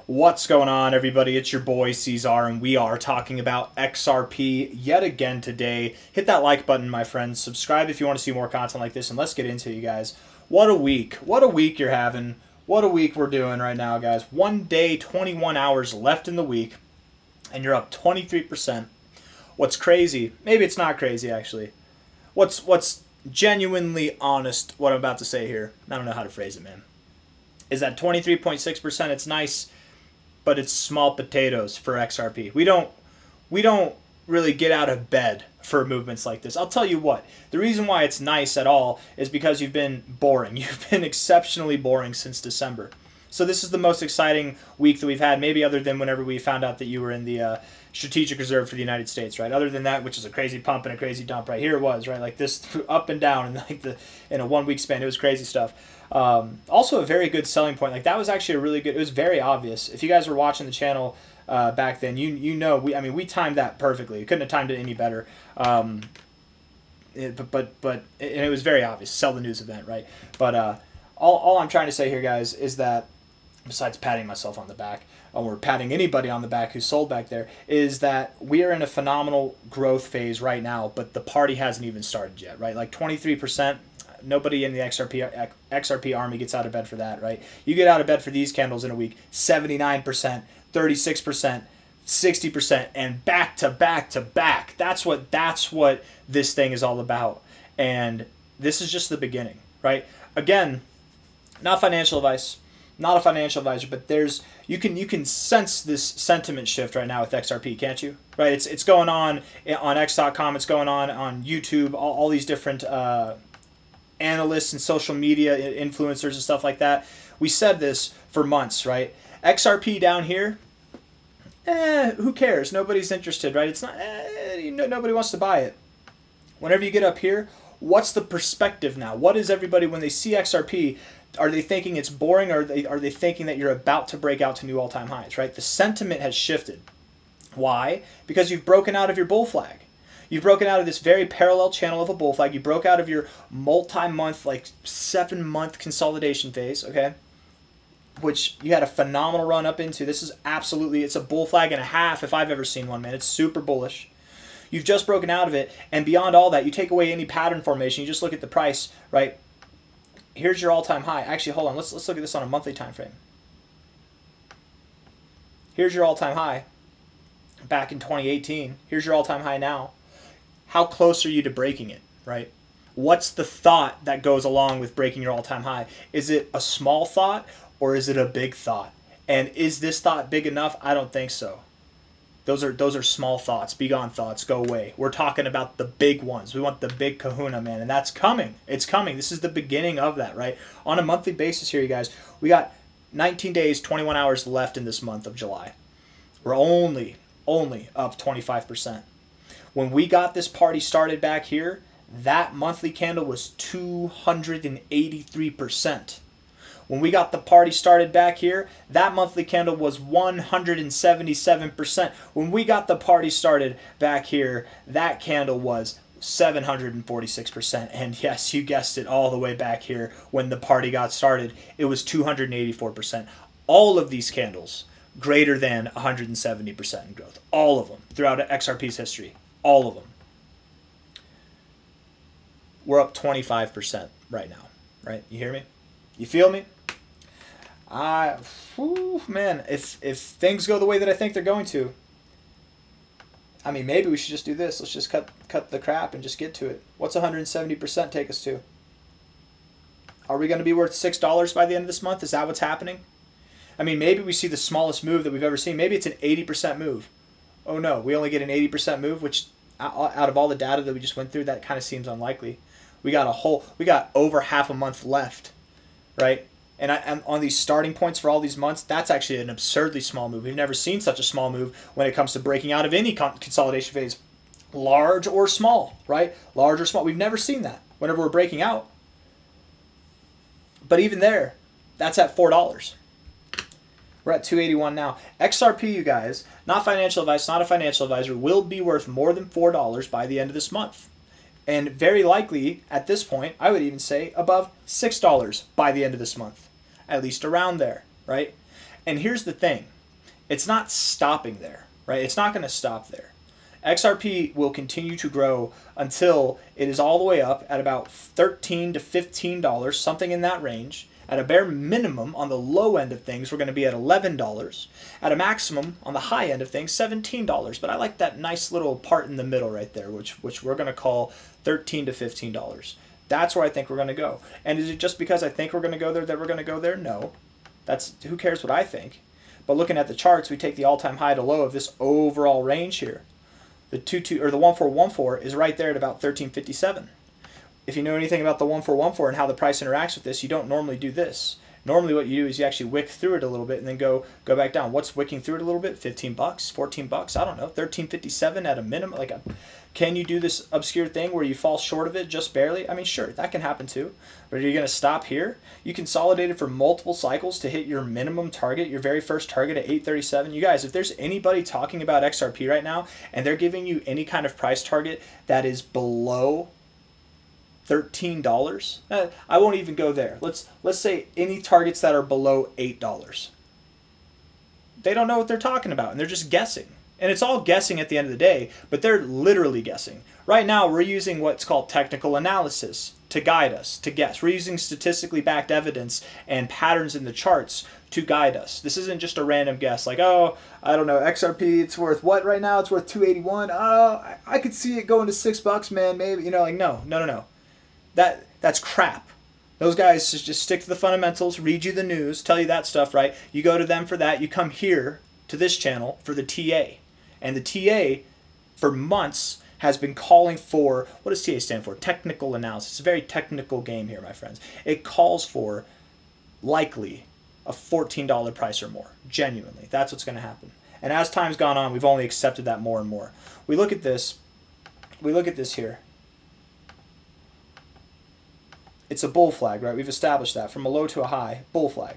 What's going on, everybody? It's your boy C-Zar, and we are talking about XRP yet again today. Hit that like button, my friends. Subscribe if you want to see more content like this, and let's get into it, you guys. What a week. What a week you're having. What a week we're doing right now, guys. 1 day, 21 hours left in the week, and you're up 23%. What's crazy, maybe it's not crazy, actually. What's genuinely honest, what I'm about to say here, I don't know how to phrase it, man, is that 23.6%, it's nice, but it's small potatoes for XRP. We don't really get out of bed for movements like this. I'll tell you what, the reason why it's nice at all is because you've been boring. You've been exceptionally boring since December. So this is the most exciting week that we've had, maybe other than whenever we found out that you were in the strategic reserve for the United States, right? Other than that, which is a crazy pump and a crazy dump, right? Here it was, right? Like this up and down in a 1 week span. It was crazy stuff. Also a very good selling point. Like that was actually a really good, it was very obvious. If you guys were watching the channel back then, you know, we timed that perfectly. We couldn't have timed it any better. But it was very obvious. Sell the news event, right? But all I'm trying to say here, guys, is that besides patting myself on the back, or patting anybody on the back who sold back there, is that we are in a phenomenal growth phase right now, but the party hasn't even started yet, right? Like 23%. Nobody in the XRP army gets out of bed for that, right? You get out of bed for these candles in a week, 79%, 36%, 60%, and back to back to back. That's what this thing is all about. And this is just the beginning, right? Again, not financial advice, not a financial advisor, but you can sense this sentiment shift right now with XRP, can't you? Right? It's going on X.com, it's going on YouTube, all these different analysts and social media influencers and stuff like that. We said this for months, right? XRP down here, who cares? Nobody's interested, right? It's not, nobody wants to buy it. Whenever you get up here, what's the perspective now? What is everybody, when they see XRP, are they thinking it's boring, or are they thinking that you're about to break out to new all-time highs, right? The sentiment has shifted. Why? Because you've broken out of your bull flag. You've broken out of this very parallel channel of a bull flag. You broke out of your multi-month, like 7-month consolidation phase, okay? Which you had a phenomenal run up into. This is absolutely, it's a bull flag and a half if I've ever seen one, man. It's super bullish. You've just broken out of it, and beyond all that, you take away any pattern formation. You just look at the price, right? Here's your all-time high. Actually, hold on. Let's look at this on a monthly time frame. Here's your all-time high back in 2018. Here's your all-time high now. How close are you to breaking it, right? What's the thought that goes along with breaking your all-time high? Is it a small thought, or is it a big thought? And is this thought big enough? I don't think so. Those are small thoughts, begone thoughts, go away. We're talking about the big ones. We want the big kahuna, man, and that's coming. It's coming. This is the beginning of that, right? On a monthly basis here, you guys, we got 19 days, 21 hours left in this month of July. We're only up 25%. When we got this party started back here, that monthly candle was 283%. When we got the party started back here, that monthly candle was 177%. When we got the party started back here, that candle was 746%. And yes, you guessed it, all the way back here when the party got started, it was 284%. All of these candles greater than 170% in growth. All of them throughout XRP's history. All of them. We're up 25% right now, right? You hear me? You feel me? Man, if things go the way that I think they're going to, I mean, maybe we should just do this. Let's just cut the crap and just get to it. What's 170% take us to? Are we going to be worth $6 by the end of this month? Is that what's happening? I mean, maybe we see the smallest move that we've ever seen. Maybe it's an 80% move. Oh no, we only get an 80% move, which out of all the data that we just went through, that kind of seems unlikely. We got over half a month left, right? And on these starting points for all these months, that's actually an absurdly small move. We've never seen such a small move when it comes to breaking out of any consolidation phase, large or small, right? Large or small. We've never seen that whenever we're breaking out. But even there, that's at $4. We're at 281 now. XRP, you guys, not financial advice, not a financial advisor, will be worth more than $4 by the end of this month. And very likely, at this point, I would even say above $6 by the end of this month. At least around there, right? And here's the thing. it's not stopping there, right? It's not going to stop there. XRP will continue to grow until it is all the way up at about $13 to $15, something in that range. At a bare minimum, on the low end of things, we're going to be at $11. At a maximum, on the high end of things, $17. But I like that nice little part in the middle right there, which we're going to call $13 to $15. That's where I think we're going to go. And is it just because I think we're going to go there that we're going to go there? No. Who cares what I think? But looking at the charts, we take the all-time high to low of this overall range here. The 1414 is right there at about 1357. If you know anything about the 1414 and how the price interacts with this, you don't normally do this. Normally what you do is you actually wick through it a little bit and then go back down. What's wicking through it a little bit? 15 bucks, 14 bucks, I don't know, 1357 at a minimum. Can you do this obscure thing where you fall short of it just barely? I mean, sure, that can happen too. But are you going to stop here? You consolidated for multiple cycles to hit your minimum target, your very first target at 837. You guys, if there's anybody talking about XRP right now and they're giving you any kind of price target that is below $13, I won't even go there. Let's say any targets that are below $8. They don't know what they're talking about, and they're just guessing. And it's all guessing at the end of the day, but they're literally guessing. Right now, we're using what's called technical analysis to guide us, to guess. We're using statistically backed evidence and patterns in the charts to guide us. This isn't just a random guess, like, oh, I don't know, XRP, it's worth what right now? It's worth 281. Oh, I could see it going to $6, man, maybe. You know, like, no. That's crap. Those guys just stick to the fundamentals, read you the news, tell you that stuff, right? You go to them for that. You come here to this channel for the TA. And the TA, for months, has been calling for, what does TA stand for? Technical analysis. It's a very technical game here, my friends. It calls for, likely, a $14 price or more. Genuinely. That's what's going to happen. And as time's gone on, we've only accepted that more and more. We look at this here. It's a bull flag, right? We've established that. From a low to a high, bull flag.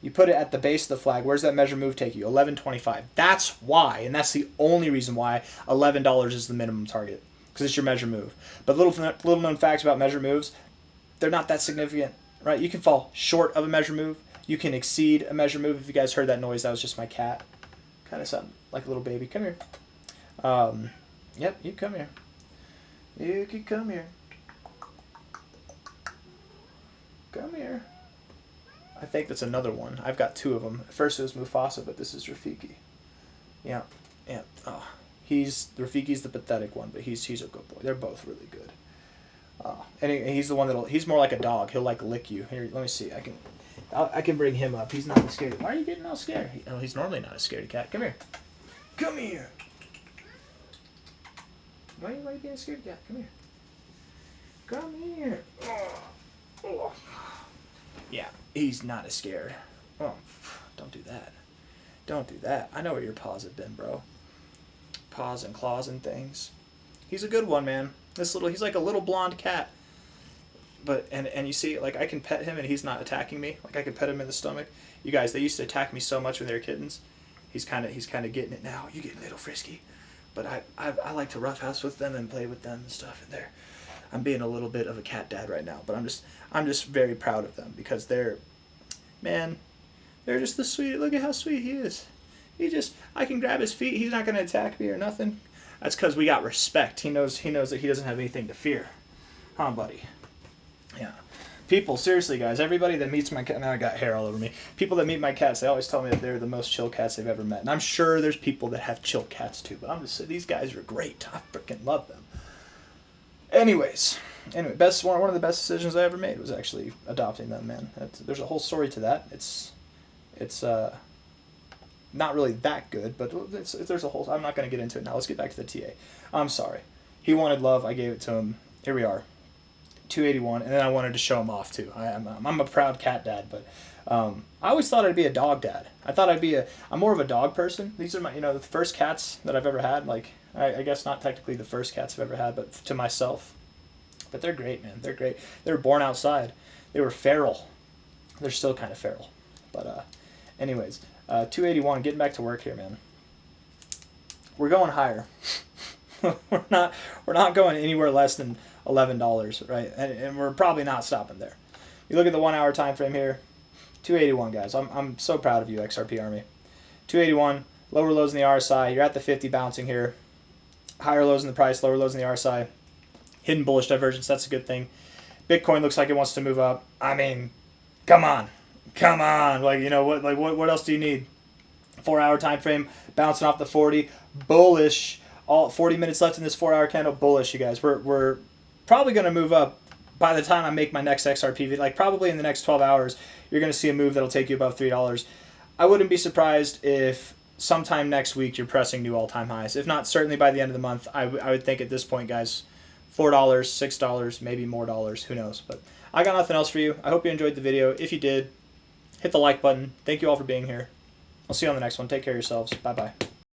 You put it at the base of the flag. Where's that measure move take you? 11.25. That's why, and that's the only reason why $11 is the minimum target, because it's your measure move. But little known facts about measure moves, they're not that significant, right? You can fall short of a measure move. You can exceed a measure move. If you guys heard that noise, that was just my cat. Kind of sound like a little baby. Come here. Yep, you come here. You can come here. Come here. I think that's another one. I've got two of them. At first it was Mufasa, but this is Rafiki. Yeah. Oh, Rafiki's the pathetic one, but he's a good boy. They're both really good. And he's the one he's more like a dog. He'll like lick you. Here, let me see. I can bring him up. He's not a scaredy. Why are you getting all scared? He's normally not a scaredy cat. Come here. Come here. Why are you being a scaredy cat? Come here. Come here. Oh. Yeah, he's not as scared. Oh, don't do that. Don't do that. I know where your paws have been, bro. Paws and claws and things. He's a good one, man. He's like a little blonde cat. But and you see, like, I can pet him and he's not attacking me. Like, I can pet him in the stomach. You guys, they used to attack me so much when they were kittens. He's kind of getting it now. You're getting a little frisky. But I like to roughhouse with them and play with them and stuff. And I'm being a little bit of a cat dad right now, but I'm just very proud of them because they're just the sweet. Look at how sweet he is. I can grab his feet. He's not going to attack me or nothing. That's because we got respect. He knows that he doesn't have anything to fear. Huh, buddy? Yeah. People, seriously, guys, everybody that meets my cat, now I got hair all over me. People that meet my cats, they always tell me that they're the most chill cats they've ever met. And I'm sure there's people that have chill cats too, but I'm just saying, these guys are great. I freaking love them. Anyway, one of the best decisions I ever made was actually adopting them, man. There's a whole story to that. It's not really that good, but there's a whole. I'm not going to get into it now. Let's get back to the TA. I'm sorry. He wanted love. I gave it to him. Here we are, 281, and then I wanted to show him off too. I'm a proud cat dad, but I always thought I'd be a dog dad. I thought I'm more of a dog person. These are the first cats that I've ever had. Like, I guess not technically the first cats I've ever had, but to myself. But they're great, man. They're great. They were born outside. They were feral. They're still kind of feral. But anyways, 281, getting back to work here, man. We're going higher. we're not going anywhere less than $11, right? And we're probably not stopping there. You look at the 1 hour time frame here, 281, guys. I'm so proud of you, XRP Army. 281, lower lows in the RSI. You're at the 50 bouncing here. Higher lows in the price, lower lows in the RSI. Hidden bullish divergence, that's a good thing. Bitcoin looks like it wants to move up. I mean, come on. Come on. Like, you know, what else do you need? 4-hour time frame, bouncing off the 40. Bullish. All 40 minutes left in this 4-hour candle. Bullish, you guys. We're probably going to move up by the time I make my next XRP video. Like, probably in the next 12 hours, you're going to see a move that'll take you above $3. I wouldn't be surprised if sometime next week you're pressing new all-time highs. If not, certainly by the end of the month. I would think at this point, guys, $4, $6, maybe more dollars. Who knows? But I got nothing else for you. I hope you enjoyed the video. If you did, hit the like button. Thank you all for being here. I'll see you on the next one. Take care of yourselves. Bye-bye.